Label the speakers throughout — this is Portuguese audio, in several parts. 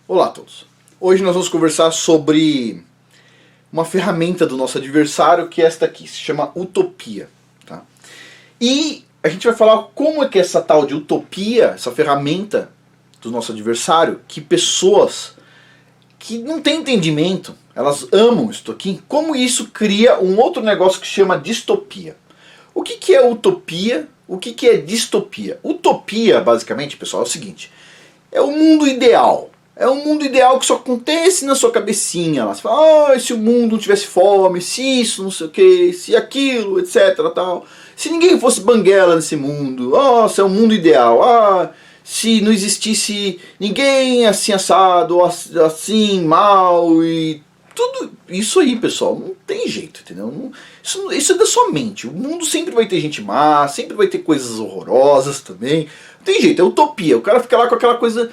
Speaker 1: Olá a todos. Hoje nós vamos conversar sobre uma ferramenta do nosso adversário, que é esta aqui, se chama utopia. Tá? E a gente vai falar como é que essa tal de utopia, essa ferramenta do nosso adversário, que pessoas que não têm entendimento, elas amam isso aqui, como isso cria um outro negócio que chama distopia. O que é utopia? O que é distopia? Utopia, basicamente, pessoal, é o seguinte: é o mundo ideal. É um mundo ideal que só acontece na sua cabecinha. Lá. Você fala, se o mundo não tivesse fome, se isso, não sei o que, se aquilo, etc. Tal. Se ninguém fosse banguela nesse mundo, se é um mundo ideal. Se não existisse ninguém assim assado, assim mal e tudo isso aí, pessoal, não tem jeito, entendeu? Isso é da sua mente. O mundo sempre vai ter gente má, sempre vai ter coisas horrorosas também. Não tem jeito, é utopia. O cara fica lá com aquela coisa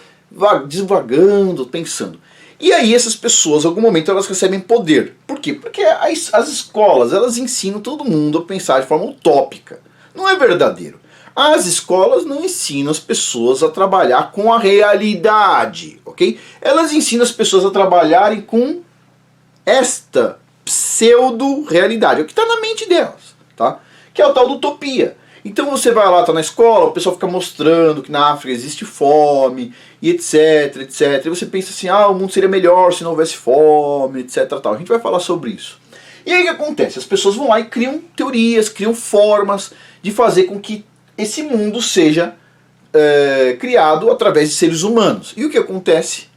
Speaker 1: desvagando, pensando. E aí essas pessoas, em algum momento, elas recebem poder. Por quê? Porque as escolas, elas ensinam todo mundo a pensar de forma utópica. Não é verdadeiro. As escolas não ensinam as pessoas a trabalhar com a realidade, ok? Elas ensinam as pessoas a trabalharem com esta pseudo-realidade, o que está na mente delas, tá? Que é o tal da utopia. Então você vai lá, tá na escola, o pessoal fica mostrando que na África existe fome, e etc, etc. E você pensa assim, o mundo seria melhor se não houvesse fome, etc. Tal. A gente vai falar sobre isso. E aí o que acontece? As pessoas vão lá e criam teorias, criam formas de fazer com que esse mundo seja criado através de seres humanos. E o que acontece?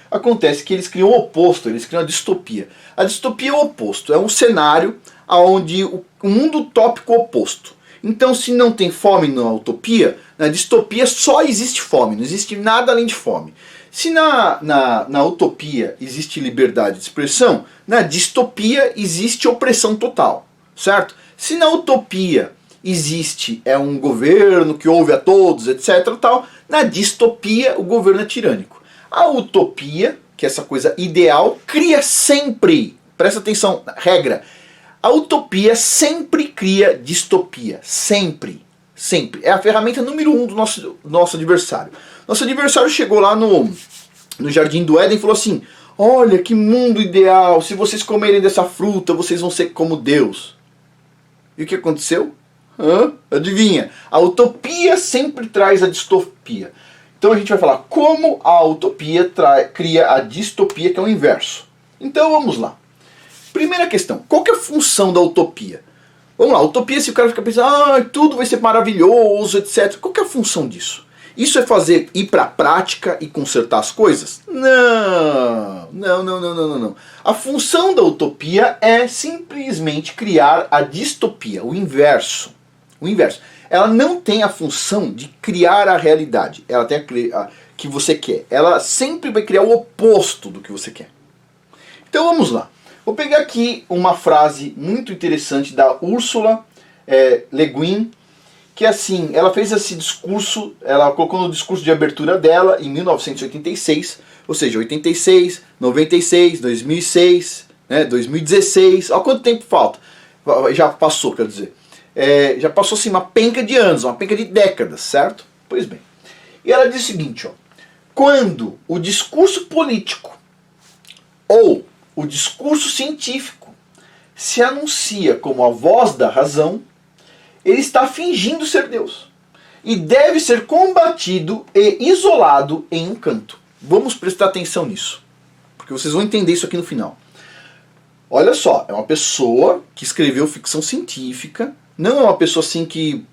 Speaker 1: Acontece que eles criam o oposto, eles criam a distopia. A distopia é o oposto, é um cenário onde o mundo utópico oposto. Então, se não tem fome na utopia, na distopia só existe fome, não existe nada além de fome. Se na utopia existe liberdade de expressão, na distopia existe opressão total, certo? Se na utopia existe um governo que ouve a todos, etc. Tal, na distopia o governo é tirânico. A utopia, que é essa coisa ideal, cria sempre, presta atenção, regra, a utopia sempre cria distopia. Sempre. Sempre. É a ferramenta número 1 do nosso adversário. Nosso adversário chegou lá no Jardim do Éden e falou assim: olha que mundo ideal, se vocês comerem dessa fruta, vocês vão ser como Deus. E o que aconteceu? Adivinha? A utopia sempre traz a distopia. Então a gente vai falar como a utopia cria a distopia, que é o inverso. Então vamos lá. Primeira questão, qual que é a função da utopia? Vamos lá, utopia, se o cara fica pensando, tudo vai ser maravilhoso, etc. Qual que é a função disso? Isso é ir para a prática e consertar as coisas? Não. A função da utopia é simplesmente criar a distopia, o inverso. O inverso. Ela não tem a função de criar a realidade. Ela tem a que você quer. Ela sempre vai criar o oposto do que você quer. Então vamos lá. Vou pegar aqui uma frase muito interessante da Ursula Le Guin, que assim, ela fez esse discurso, ela colocou no discurso de abertura dela em 1986, ou seja, 86, 96, 2006, 2016, olha quanto tempo falta. Já passou, quer dizer. Já passou assim uma penca de anos, uma penca de décadas, certo? Pois bem. E ela diz o seguinte, quando o discurso político ou o discurso científico se anuncia como a voz da razão, ele está fingindo ser Deus e deve ser combatido e isolado em um canto. Vamos prestar atenção nisso, porque vocês vão entender isso aqui no final. Olha só, é uma pessoa que escreveu ficção científica, não é uma pessoa assim que,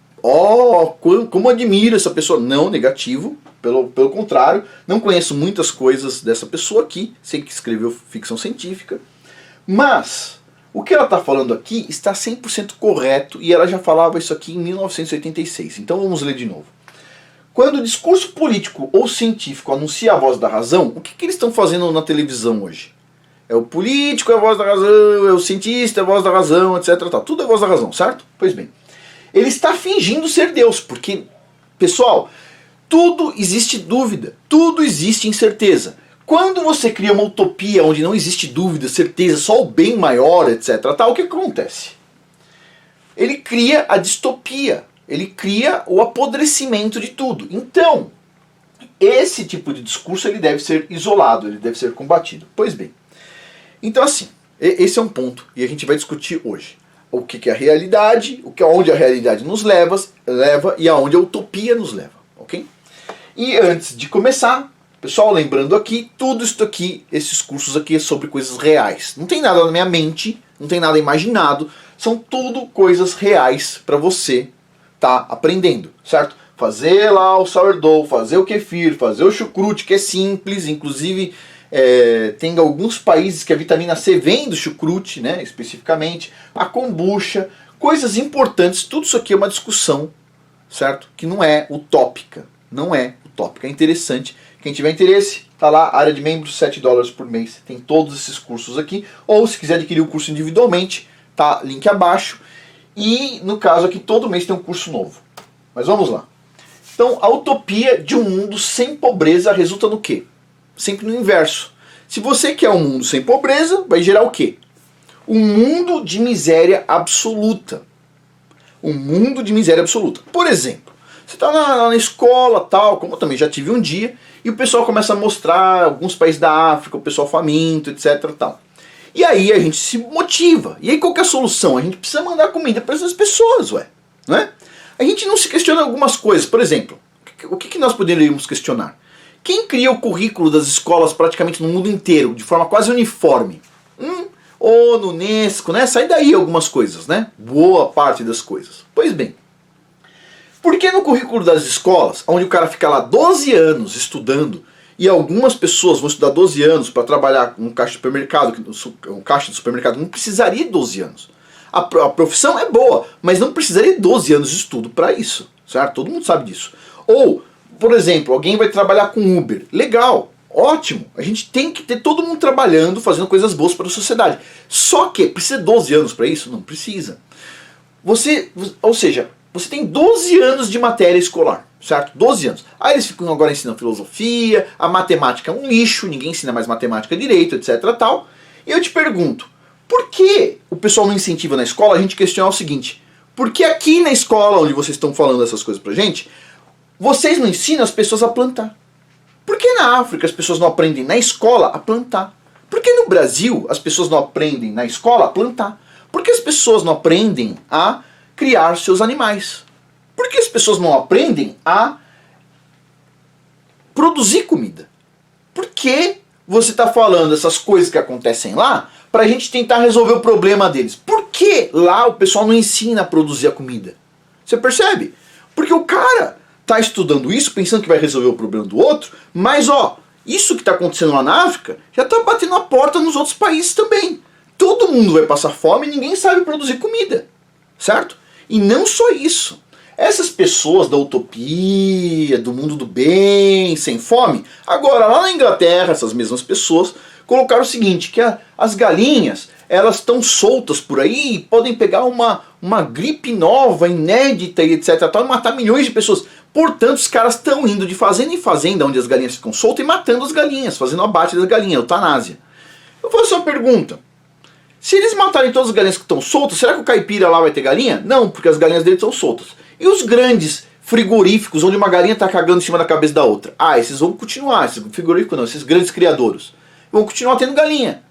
Speaker 1: como admiro essa pessoa, não, negativo, pelo contrário, não conheço muitas coisas dessa pessoa aqui, sei que escreveu ficção científica, mas o que ela está falando aqui está 100% correto e ela já falava isso aqui em 1986, então vamos ler de novo. Quando o discurso político ou científico anuncia a voz da razão, o que eles estão fazendo na televisão hoje? É o político é a voz da razão, é o cientista é a voz da razão, etc. Tal. Tudo é a voz da razão, certo? Pois bem. Ele está fingindo ser Deus, porque, pessoal, tudo existe dúvida, tudo existe incerteza. Quando você cria uma utopia onde não existe dúvida, certeza, só o bem maior, etc. Tal, o que acontece? Ele cria a distopia, ele cria o apodrecimento de tudo. Então, esse tipo de discurso ele deve ser isolado, ele deve ser combatido. Pois bem, então assim, esse é um ponto e a gente vai discutir hoje. O que é a realidade, onde a realidade nos leva e aonde a utopia nos leva, ok? E antes de começar, pessoal, lembrando aqui, tudo isso aqui, esses cursos aqui é sobre coisas reais. Não tem nada na minha mente, não tem nada imaginado, são tudo coisas reais para você tá aprendendo, certo? Fazer lá o sourdough, fazer o kefir, fazer o chucrute, que é simples, inclusive tem alguns países que a vitamina C vem do chucrute, né, especificamente, a kombucha, coisas importantes, tudo isso aqui é uma discussão, certo? Que não é utópica, não é utópica, é interessante. Quem tiver interesse, tá lá, área de membros, $7 por mês, tem todos esses cursos aqui, ou se quiser adquirir o curso individualmente, tá, link abaixo, e no caso aqui todo mês tem um curso novo. Mas vamos lá. Então, a utopia de um mundo sem pobreza resulta no quê? Sempre no inverso. Se você quer um mundo sem pobreza, vai gerar o quê? Um mundo de miséria absoluta. Um mundo de miséria absoluta. Por exemplo, você está na escola, tal, como eu também já tive um dia, e o pessoal começa a mostrar alguns países da África, o pessoal faminto, etc. Tal. E aí a gente se motiva. E aí qual que é a solução? A gente precisa mandar comida para essas pessoas, ué. Não é? A gente não se questiona algumas coisas. Por exemplo, o que nós poderíamos questionar? Quem cria o currículo das escolas praticamente no mundo inteiro, de forma quase uniforme? ONU, Unesco, né? Sai daí algumas coisas, né? Boa parte das coisas. Pois bem, por que no currículo das escolas, onde o cara fica lá 12 anos estudando, e algumas pessoas vão estudar 12 anos para trabalhar no caixa de supermercado, um caixa de supermercado não precisaria de 12 anos. A profissão é boa, mas não precisaria de 12 anos de estudo para isso, certo? Todo mundo sabe disso. Ou, por exemplo, alguém vai trabalhar com Uber. Legal, ótimo. A gente tem que ter todo mundo trabalhando, fazendo coisas boas para a sociedade. Só que precisa de 12 anos para isso? Não precisa. Ou seja, você tem 12 anos de matéria escolar, certo? 12 anos. Aí eles ficam agora ensinando filosofia, a matemática é um lixo, ninguém ensina mais matemática direito, etc. Tal. E eu te pergunto, por que o pessoal não incentiva na escola a gente questionar o seguinte? Por que aqui na escola, onde vocês estão falando essas coisas pra gente, vocês não ensinam as pessoas a plantar? Por que na África as pessoas não aprendem na escola a plantar? Por que no Brasil as pessoas não aprendem na escola a plantar? Por que as pessoas não aprendem a criar seus animais? Por que as pessoas não aprendem a produzir comida? Por que você está falando essas coisas que acontecem lá para a gente tentar resolver o problema deles? Por que lá o pessoal não ensina a produzir a comida? Você percebe? Porque o cara está estudando isso, pensando que vai resolver o problema do outro, mas ó, isso que está acontecendo lá na África já está batendo a porta nos outros países também. Todo mundo vai passar fome e ninguém sabe produzir comida, certo? E não só isso. Essas pessoas da utopia, do mundo do bem, sem fome, agora lá na Inglaterra, essas mesmas pessoas colocaram o seguinte, que as galinhas, elas estão soltas por aí e podem pegar uma gripe nova, inédita e etc. e matar milhões de pessoas. Portanto, os caras estão indo de fazenda em fazenda, onde as galinhas ficam soltas, e matando as galinhas, fazendo abate das galinhas, eutanásia. Eu faço uma pergunta. Se eles matarem todas as galinhas que estão soltas, será que o caipira lá vai ter galinha? Não, porque as galinhas dele estão soltas. E os grandes frigoríficos, onde uma galinha está cagando em cima da cabeça da outra? Ah, esses vão continuar, esses frigoríficos não, esses grandes criadouros. Vão continuar tendo galinha.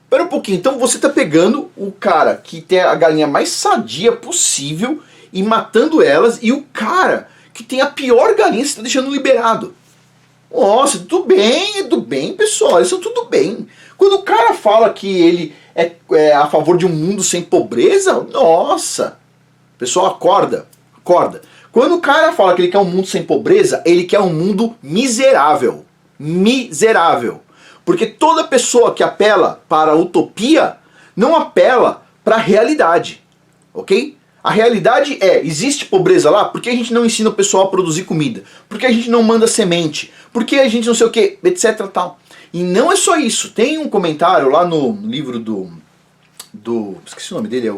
Speaker 1: Espera um pouquinho, então você está pegando o cara que tem a galinha mais sadia possível e matando elas, e o cara que tem a pior galinha você está deixando liberado. Nossa, tudo bem, pessoal, isso tudo bem. Quando o cara fala que ele é a favor de um mundo sem pobreza, nossa, pessoal, acorda. Quando o cara fala que ele quer um mundo sem pobreza, ele quer um mundo miserável. Miserável. Porque toda pessoa que apela para a utopia não apela para a realidade, ok? A realidade existe pobreza lá? Por que a gente não ensina o pessoal a produzir comida? Por que a gente não manda semente? Por que a gente não sei o que, etc. Tal. E não é só isso. Tem um comentário lá no livro do esqueci o nome dele,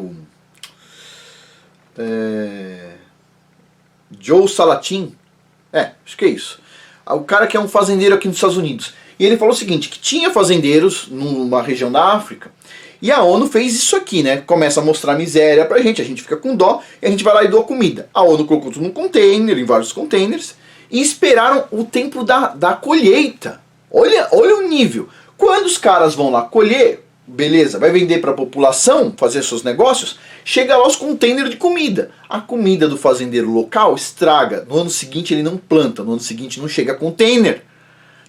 Speaker 1: Joe Salatin. Acho que é isso. O cara que é um fazendeiro aqui nos Estados Unidos. E ele falou o seguinte, que tinha fazendeiros numa região da África, e a ONU fez isso aqui, né? Começa a mostrar miséria pra gente, a gente fica com dó, e a gente vai lá e doa comida. A ONU colocou tudo num container, em vários containers, e esperaram o tempo da colheita. Olha o nível. Quando os caras vão lá colher, beleza, vai vender para a população, fazer seus negócios, chega lá os containers de comida. A comida do fazendeiro local estraga. No ano seguinte ele não planta, no ano seguinte não chega container.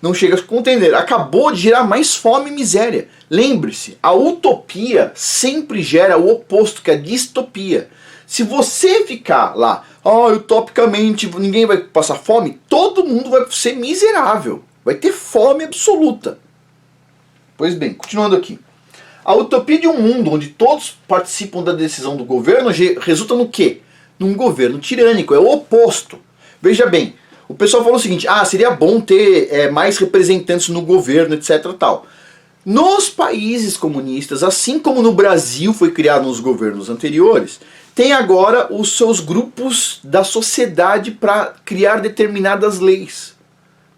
Speaker 1: Não chega container. Acabou de gerar mais fome e miséria. Lembre-se, a utopia sempre gera o oposto, que é a distopia. Se você ficar lá, utopicamente ninguém vai passar fome, todo mundo vai ser miserável. Vai ter fome absoluta. Pois bem, continuando aqui. A utopia de um mundo onde todos participam da decisão do governo resulta no quê? Num governo tirânico, é o oposto. Veja bem, o pessoal falou o seguinte, seria bom ter mais representantes no governo, etc. tal. Nos países comunistas, assim como no Brasil foi criado nos governos anteriores, tem agora os seus grupos da sociedade para criar determinadas leis.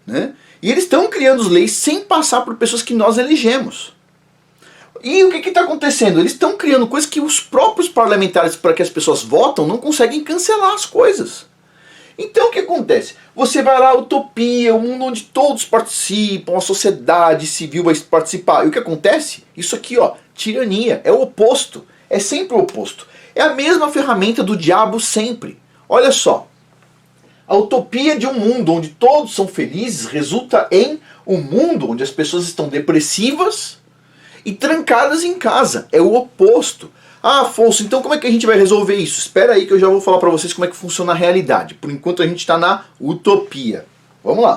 Speaker 1: Né? E eles estão criando as leis sem passar por pessoas que nós elegemos. E o que está acontecendo? Eles estão criando coisas que os próprios parlamentares, para que as pessoas votam, não conseguem cancelar as coisas. Então o que acontece? Você vai lá, utopia, um mundo onde todos participam, a sociedade civil vai participar. E o que acontece? Isso aqui, tirania, é o oposto. É sempre o oposto. É a mesma ferramenta do diabo sempre. Olha só. A utopia de um mundo onde todos são felizes resulta em um mundo onde as pessoas estão depressivas e trancadas em casa. É o oposto. Afonso, então como é que a gente vai resolver isso? Espera aí que eu já vou falar para vocês como é que funciona a realidade. Por enquanto a gente está na utopia. Vamos lá.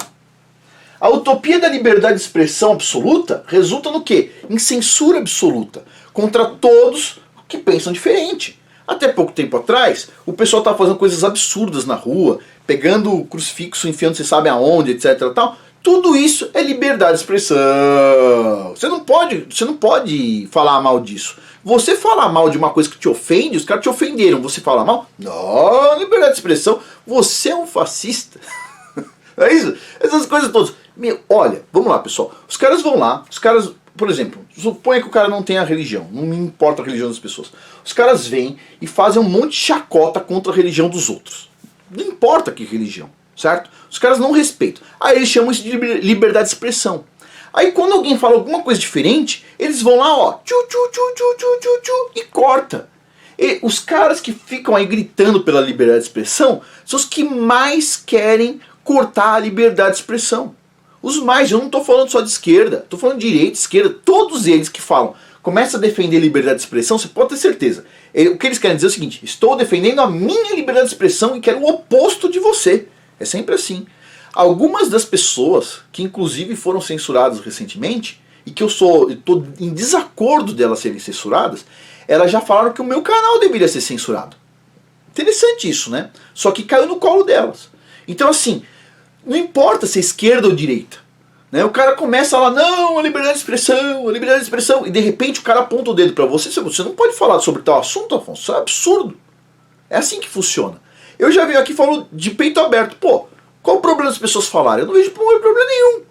Speaker 1: A utopia da liberdade de expressão absoluta resulta no quê? Em censura absoluta contra todos que pensam diferente. Até pouco tempo atrás, o pessoal estava fazendo coisas absurdas na rua, pegando o crucifixo, enfiando você sabe aonde, etc. Tal. Tudo isso é liberdade de expressão. Você não pode falar mal disso. Você falar mal de uma coisa que te ofende, os caras te ofenderam, você fala mal? Não, liberdade de expressão. Você é um fascista. É isso? Essas coisas todas. Olha, vamos lá, pessoal. Os caras vão lá, por exemplo, suponha que o cara não tenha religião, não me importa a religião das pessoas. Os caras vêm e fazem um monte de chacota contra a religião dos outros. Não importa que religião, certo? Os caras não respeitam. Aí eles chamam isso de liberdade de expressão. Aí quando alguém fala alguma coisa diferente, eles vão lá, e corta. E os caras que ficam aí gritando pela liberdade de expressão são os que mais querem cortar a liberdade de expressão. Os mais, eu não estou falando só de esquerda, estou falando de direita, esquerda, todos eles que falam, começa a defender liberdade de expressão, você pode ter certeza. O que eles querem dizer é o seguinte, estou defendendo a minha liberdade de expressão e quero o oposto de você. É sempre assim. Algumas das pessoas, que inclusive foram censuradas recentemente, e que eu estou em desacordo delas serem censuradas, elas já falaram que o meu canal deveria ser censurado. Interessante isso, né? Só que caiu no colo delas. Então assim, não importa se é esquerda ou direita. Né? O cara começa lá, não, a liberdade de expressão, e de repente o cara aponta o dedo pra você, você não pode falar sobre tal assunto, Afonso, isso é absurdo. É assim que funciona. Eu já venho aqui e falo de peito aberto, qual o problema das pessoas falarem? Eu não vejo problema nenhum.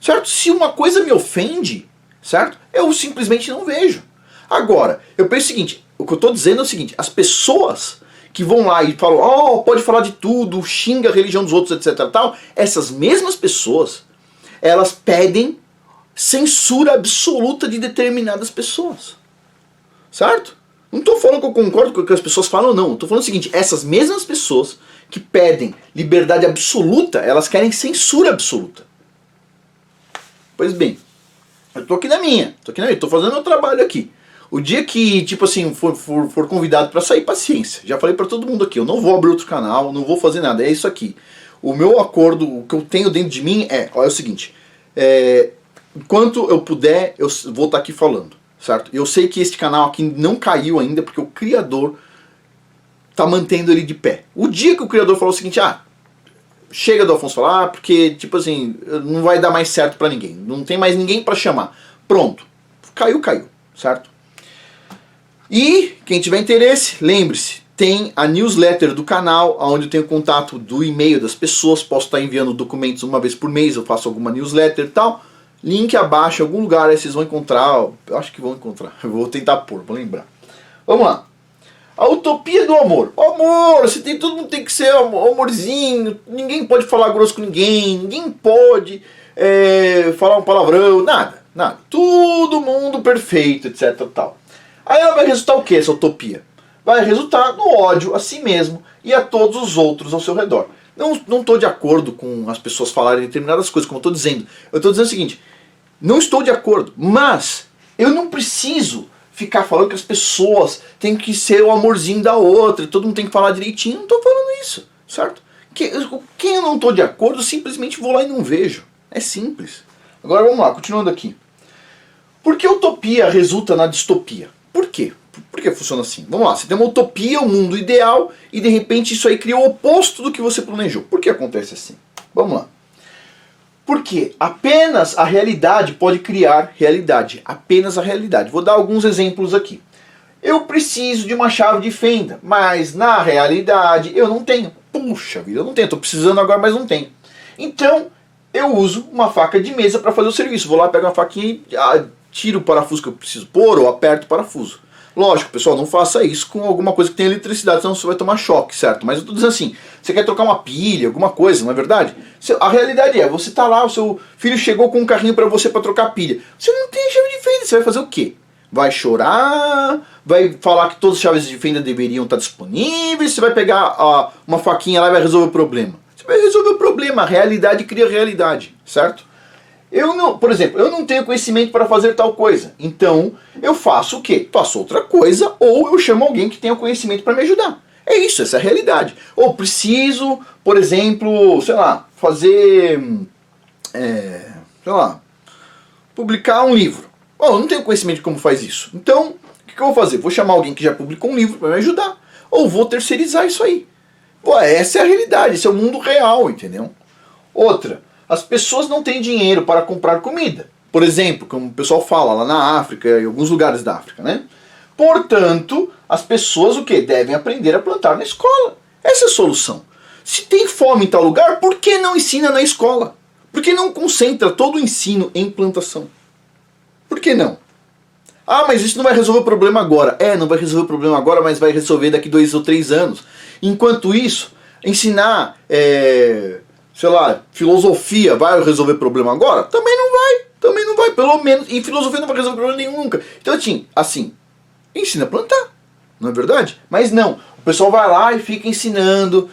Speaker 1: Certo? Se uma coisa me ofende, certo? Eu simplesmente não vejo. Agora, eu penso o seguinte, o que eu estou dizendo é o seguinte, as pessoas que vão lá e falam, pode falar de tudo, xinga a religião dos outros, etc. tal, essas mesmas pessoas, elas pedem censura absoluta de determinadas pessoas. Certo? Não estou falando que eu concordo com o que as pessoas falam, não. Estou falando o seguinte, essas mesmas pessoas que pedem liberdade absoluta, elas querem censura absoluta. Pois bem, eu estou aqui na minha, estou fazendo meu trabalho aqui. O dia que, tipo assim, for convidado para sair, paciência. Já falei para todo mundo aqui, eu não vou abrir outro canal, não vou fazer nada, é isso aqui. O meu acordo, o que eu tenho dentro de mim é o seguinte, enquanto eu puder, eu vou estar aqui falando, certo? Eu sei que este canal aqui não caiu ainda, porque o criador tá mantendo ele de pé. O dia que o criador falou o seguinte, chega do Afonso falar, porque, tipo assim, não vai dar mais certo pra ninguém, não tem mais ninguém pra chamar. Pronto, caiu, certo? E quem tiver interesse, lembre-se, tem a newsletter do canal, onde eu tenho contato do e-mail das pessoas, posso estar enviando documentos uma vez por mês, eu faço alguma newsletter e tal. Link abaixo, em algum lugar aí vocês vão encontrar, eu acho que vão encontrar, eu vou tentar pôr, vou lembrar. Vamos lá. A utopia do amor. O amor, todo mundo tem que ser amorzinho, ninguém pode falar grosso com ninguém, ninguém pode falar um palavrão, nada. Todo mundo perfeito, etc. Tal. Aí ela vai resultar o que, essa utopia? Vai resultar no ódio a si mesmo e a todos os outros ao seu redor. Não estou de acordo com as pessoas falarem determinadas coisas, como eu estou dizendo. Eu estou dizendo o seguinte, não estou de acordo, mas eu não preciso ficar falando que as pessoas têm que ser o amorzinho da outra, todo mundo tem que falar direitinho. Não estou falando isso, certo? Quem eu não estou de acordo, simplesmente vou lá e não vejo. É simples. Agora vamos lá, continuando aqui. Por que a utopia resulta na distopia? Por quê? Por que funciona assim? Vamos lá, você tem uma utopia, um mundo ideal, e de repente isso aí cria o oposto do que você planejou. Por que acontece assim? Vamos lá. Porque apenas a realidade pode criar realidade. Apenas a realidade. Vou dar alguns exemplos aqui. Eu preciso de uma chave de fenda, mas na realidade eu não tenho. Puxa vida, eu não tenho. Estou precisando agora, mas não tenho. Então eu uso uma faca de mesa para fazer o serviço. Vou lá, pego uma faquinha e tiro o parafuso que eu preciso pôr ou aperto o parafuso. Lógico, pessoal, não faça isso com alguma coisa que tenha eletricidade, senão você vai tomar choque, certo? Mas eu estou dizendo assim, você quer trocar uma pilha, alguma coisa, não é verdade? A realidade é, você está lá, o seu filho chegou com um carrinho para você para trocar pilha. Você não tem chave de fenda, você vai fazer o quê? Vai chorar, vai falar que todas as chaves de fenda deveriam estar disponíveis, você vai pegar uma faquinha lá e vai resolver o problema. Você vai resolver o problema, a realidade cria realidade, certo? Por exemplo, eu não tenho conhecimento para fazer tal coisa. Então, eu faço o quê? Faço outra coisa ou eu chamo alguém que tenha conhecimento para me ajudar. É isso, essa é a realidade. Ou preciso, por exemplo, sei lá, fazer... publicar um livro. Eu não tenho conhecimento de como faz isso. Então, o que eu vou fazer? Vou chamar alguém que já publicou um livro para me ajudar. Ou vou terceirizar isso aí. Essa é a realidade, esse é o mundo real, entendeu? Outra... As pessoas não têm dinheiro para comprar comida. Por exemplo, como o pessoal fala lá na África, em alguns lugares da África, né? Portanto, as pessoas o quê? Devem aprender a plantar na escola. Essa é a solução. Se tem fome em tal lugar, por que não ensina na escola? Por que não concentra todo o ensino em plantação? Por que não? Mas isso não vai resolver o problema agora. Não vai resolver o problema agora, mas vai resolver daqui 2 ou 3 anos. Enquanto isso, ensinar... sei lá, filosofia vai resolver problema agora? Também não vai, pelo menos, e filosofia não vai resolver problema nenhum nunca. Então assim, ensina a plantar, não é verdade? Mas não, o pessoal vai lá e fica ensinando,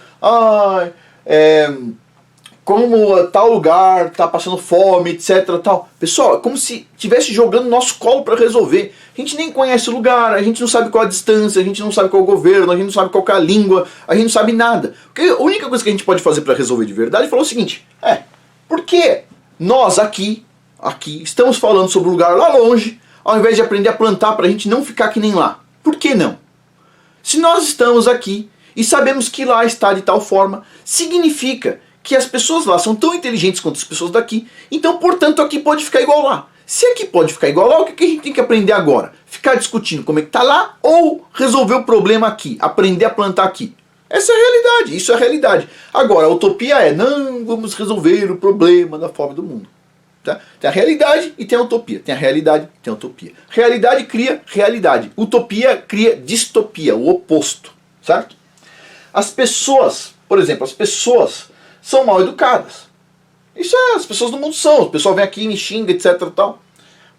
Speaker 1: como tal lugar está passando fome, etc. Tal. Pessoal, é como se estivesse jogando nosso colo para resolver. A gente nem conhece o lugar, a gente não sabe qual a distância, a gente não sabe qual é o governo, a gente não sabe qual é a língua, a gente não sabe nada. A única coisa que a gente pode fazer para resolver de verdade é falar o seguinte, por que nós aqui estamos falando sobre um lugar lá longe, ao invés de aprender a plantar para a gente não ficar que nem lá? Por que não? Se nós estamos aqui e sabemos que lá está de tal forma, significa que as pessoas lá são tão inteligentes quanto as pessoas daqui, então, portanto, aqui pode ficar igual lá. Se aqui pode ficar igual lá, o que a gente tem que aprender agora? Ficar discutindo como é que está lá ou resolver o problema aqui, aprender a plantar aqui? Essa é a realidade, isso é a realidade. Agora, a utopia é, não, vamos resolver o problema da fome do mundo. Tá? Tem a realidade e tem a utopia. Tem a realidade e tem a utopia. Realidade cria realidade. Utopia cria distopia, o oposto. Certo? As pessoas, por exemplo, as pessoas são mal educadas. Isso as pessoas do mundo são. O pessoal vem aqui, me xinga, etc. Tal.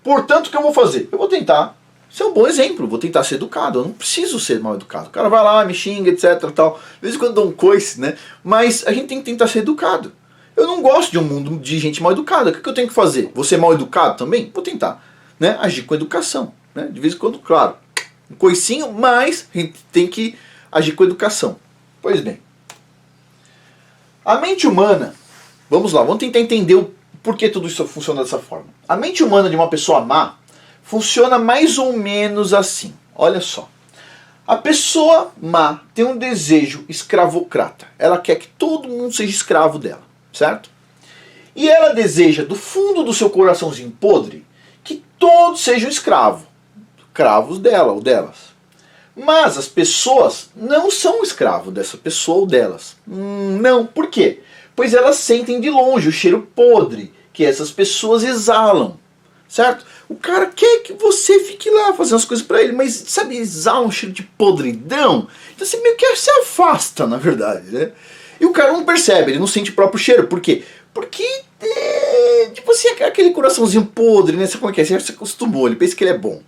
Speaker 1: Portanto, o que eu vou fazer? Eu vou tentar ser um bom exemplo, vou tentar ser educado. Eu não preciso ser mal educado. O cara vai lá, me xinga, etc. Tal. De vez em quando dá um coice, né? Mas a gente tem que tentar ser educado. Eu não gosto de um mundo de gente mal educada. O que eu tenho que fazer? Vou ser mal educado também? Vou tentar, né? Agir com educação. Né? De vez em quando, claro, um coicinho, mas a gente tem que agir com educação. Pois bem. A mente humana, vamos lá, vamos tentar entender o porquê tudo isso funciona dessa forma. A mente humana de uma pessoa má funciona mais ou menos assim. Olha só. A pessoa má tem um desejo escravocrata. Ela quer que todo mundo seja escravo dela, certo? E ela deseja, do fundo do seu coraçãozinho podre, que todos sejam escravos dela ou delas. Mas as pessoas não são escravos dessa pessoa ou delas. Não, por quê? Pois elas sentem de longe o cheiro podre que essas pessoas exalam. certo? O cara quer que você fique lá fazendo as coisas pra ele, mas sabe, exala um cheiro de podridão? Então você meio que se afasta, na verdade, né? E o cara não percebe, ele não sente o próprio cheiro. Por quê? Porque, tipo assim, aquele coraçãozinho podre, né? Sabe como é que é? Você se acostumou, ele pensa que ele é bom.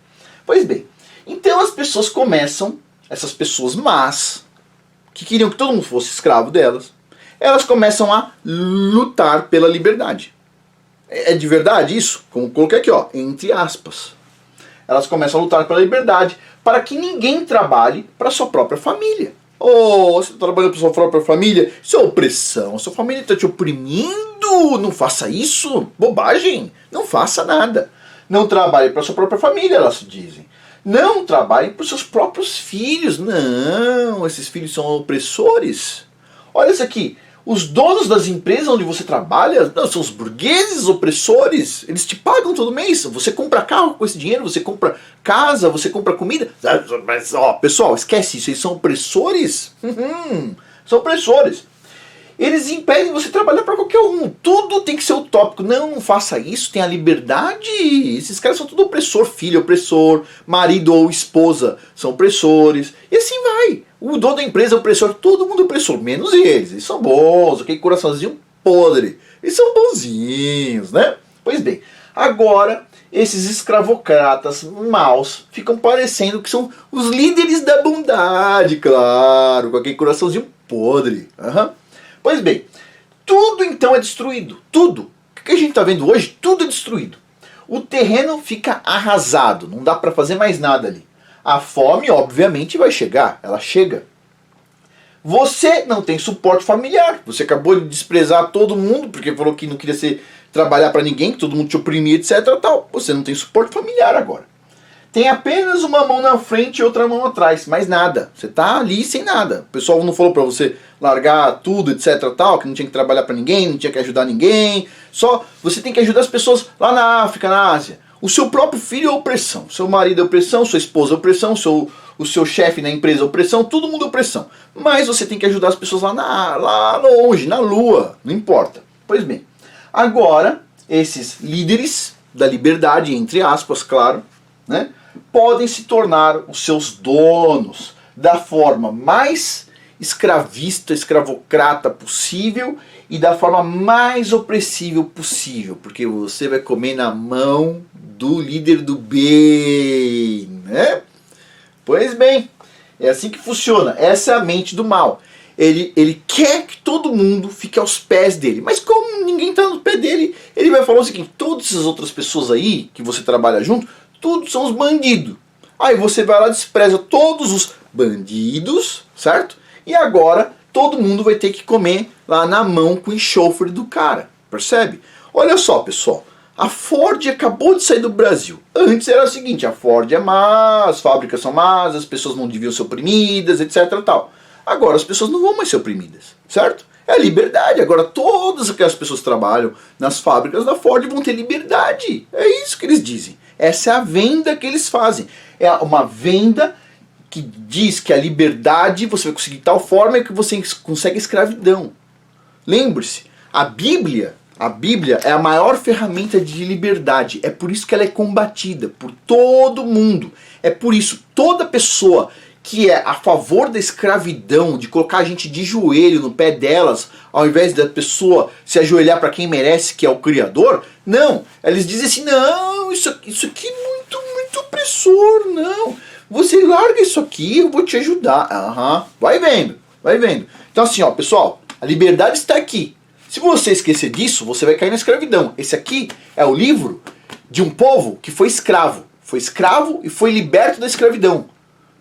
Speaker 1: Pois bem, então as pessoas começam, essas pessoas más, que queriam que todo mundo fosse escravo delas, elas começam a lutar pela liberdade. É de verdade isso? Como coloquei aqui, ó, entre aspas. Elas começam a lutar pela liberdade para que ninguém trabalhe para sua própria família. Oh, você está trabalhando para sua própria família? Isso é opressão. Sua família está te oprimindo. Não faça isso. Bobagem. Não faça nada. Não trabalhe para sua própria família, elas dizem. Não trabalhe para os seus próprios filhos. Não, esses filhos são opressores. Olha isso aqui. Os donos das empresas onde você trabalha não, são os burgueses opressores. Eles te pagam todo mês. Você compra carro com esse dinheiro, você compra casa, você compra comida. Mas, ó, pessoal, esquece isso. Eles são opressores. São opressores. Eles impedem você trabalhar para qualquer um. Tudo tem que ser utópico. Não faça isso, tenha liberdade. Esses caras são tudo opressor. Filho opressor, marido ou esposa são opressores. E assim vai. O dono da empresa é opressor, todo mundo é opressor, menos eles. Eles são bons, aquele coraçãozinho podre. Eles são bonzinhos, né? Pois bem, agora esses escravocratas maus ficam parecendo que são os líderes da bondade, claro, com aquele coraçãozinho podre. Pois bem, tudo então é destruído, tudo. O que a gente está vendo hoje, tudo é destruído. O terreno fica arrasado, não dá para fazer mais nada ali. A fome, obviamente, vai chegar. Ela chega. Você não tem suporte familiar. Você acabou de desprezar todo mundo, porque falou que não queria trabalhar para ninguém, que todo mundo te oprimia, etc. Tal. Você não tem suporte familiar agora. Tem apenas uma mão na frente e outra mão atrás. Mais nada. Você está ali sem nada. O pessoal não falou para você largar tudo, etc. Tal, que não tinha que trabalhar para ninguém, não tinha que ajudar ninguém. Só você tem que ajudar as pessoas lá na África, na Ásia. O seu próprio filho é opressão, seu marido é opressão, sua esposa é opressão, o seu chefe na empresa é opressão, todo mundo é opressão. Mas você tem que ajudar as pessoas lá longe, na lua, não importa. Pois bem, agora esses líderes da liberdade, entre aspas, claro, né, podem se tornar os seus donos da forma mais escravista, escravocrata possível e da forma mais opressível possível, porque você vai comer na mão do líder do bem, né? Pois bem, é assim que funciona. Essa é a mente do mal. Ele quer que todo mundo fique aos pés dele, mas como ninguém está no pé dele, ele vai falar o seguinte: todas essas outras pessoas aí que você trabalha junto, todos são os bandidos. Aí você vai lá e despreza todos os bandidos, certo? E agora todo mundo vai ter que comer lá na mão com o enxofre do cara. Percebe? Olha só, pessoal. A Ford acabou de sair do Brasil. Antes era o seguinte: a Ford é má, as fábricas são más, as pessoas não deviam ser oprimidas, etc. Tal. Agora as pessoas não vão mais ser oprimidas, certo? É a liberdade. Agora todas aquelas pessoas que trabalham nas fábricas da Ford vão ter liberdade. É isso que eles dizem. Essa é a venda que eles fazem. É uma venda que diz que a liberdade você vai conseguir de tal forma que você consegue escravidão. Lembre-se, a Bíblia é a maior ferramenta de liberdade. É por isso que ela é combatida por todo mundo. É por isso, toda pessoa que é a favor da escravidão, de colocar a gente de joelho no pé delas, ao invés da pessoa se ajoelhar para quem merece, que é o Criador, não. Eles dizem assim: não, isso aqui é muito opressor, não. Você larga isso aqui, eu vou te ajudar. Vai vendo. Então assim, ó, pessoal, a liberdade está aqui. Se você esquecer disso, você vai cair na escravidão. Esse aqui é o livro de um povo que foi escravo. Foi escravo e foi liberto da escravidão.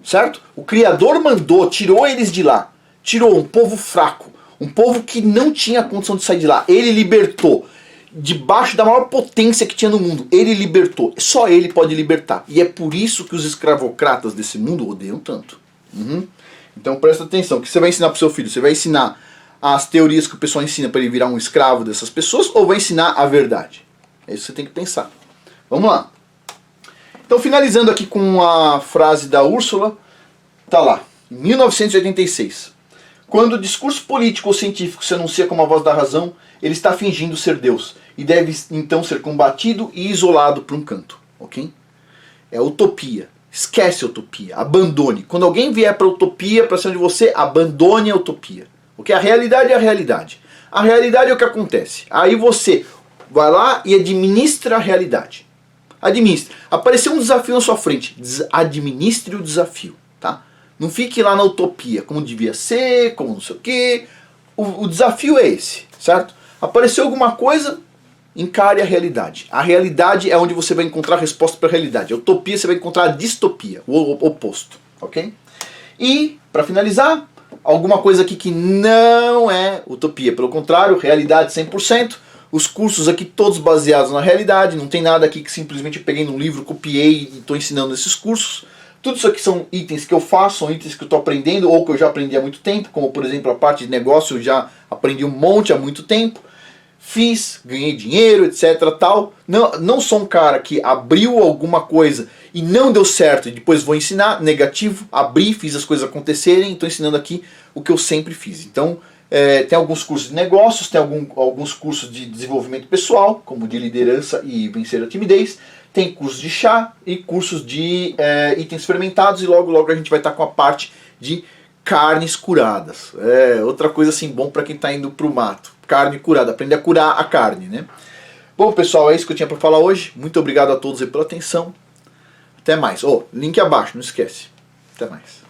Speaker 1: Certo? O Criador mandou, tirou eles de lá. Tirou um povo fraco. Um povo que não tinha condição de sair de lá. Ele libertou. Debaixo da maior potência que tinha no mundo. Ele libertou. Só ele pode libertar. E é por isso que os escravocratas desse mundo odeiam tanto. Então presta atenção. O que você vai ensinar pro seu filho? Você vai ensinar as teorias que o pessoal ensina para ele virar um escravo dessas pessoas, ou vai ensinar a verdade? É isso que você tem que pensar. Vamos lá. Então, finalizando aqui com a frase da Úrsula, tá lá, em 1986. Quando o discurso político ou científico se anuncia como a voz da razão, ele está fingindo ser Deus e deve então ser combatido e isolado para um canto, ok? É utopia. Esquece a utopia, abandone. Quando alguém vier para a utopia, para cima de você, abandone a utopia. Ok? A realidade é a realidade. A realidade é o que acontece. Aí você vai lá e administra a realidade. Administra. Apareceu um desafio na sua frente, administre o desafio, tá? Não fique lá na utopia, como devia ser, como não sei o quê. O desafio é esse, certo? Apareceu alguma coisa, encare a realidade. A realidade é onde você vai encontrar a resposta para a realidade. A utopia você vai encontrar a distopia, o oposto, ok? E, para finalizar, alguma coisa aqui que não é utopia. Pelo contrário, realidade 100%. Os cursos aqui todos baseados na realidade. Não tem nada aqui que simplesmente eu peguei num livro, copiei e estou ensinando esses cursos. Tudo isso aqui são itens que eu faço, são itens que eu estou aprendendo ou que eu já aprendi há muito tempo. Como, por exemplo, a parte de negócio eu já aprendi um monte há muito tempo. Fiz, ganhei dinheiro, etc. Tal. Não sou um cara que abriu alguma coisa e não deu certo e depois vou ensinar. Negativo, abri, fiz as coisas acontecerem, estou ensinando aqui o que eu sempre fiz. Então, tem alguns cursos de negócios, tem alguns cursos de desenvolvimento pessoal, como de liderança e vencer a timidez. Tem cursos de chá e cursos de itens fermentados e logo logo a gente vai estar com a parte de carnes curadas. Outra coisa assim bom para quem está indo para o mato. Carne curada, aprender a curar a carne, né? Bom, pessoal, é isso que eu tinha para falar hoje. Muito obrigado a todos aí pela atenção. Até mais. Link abaixo, não esquece. Até mais.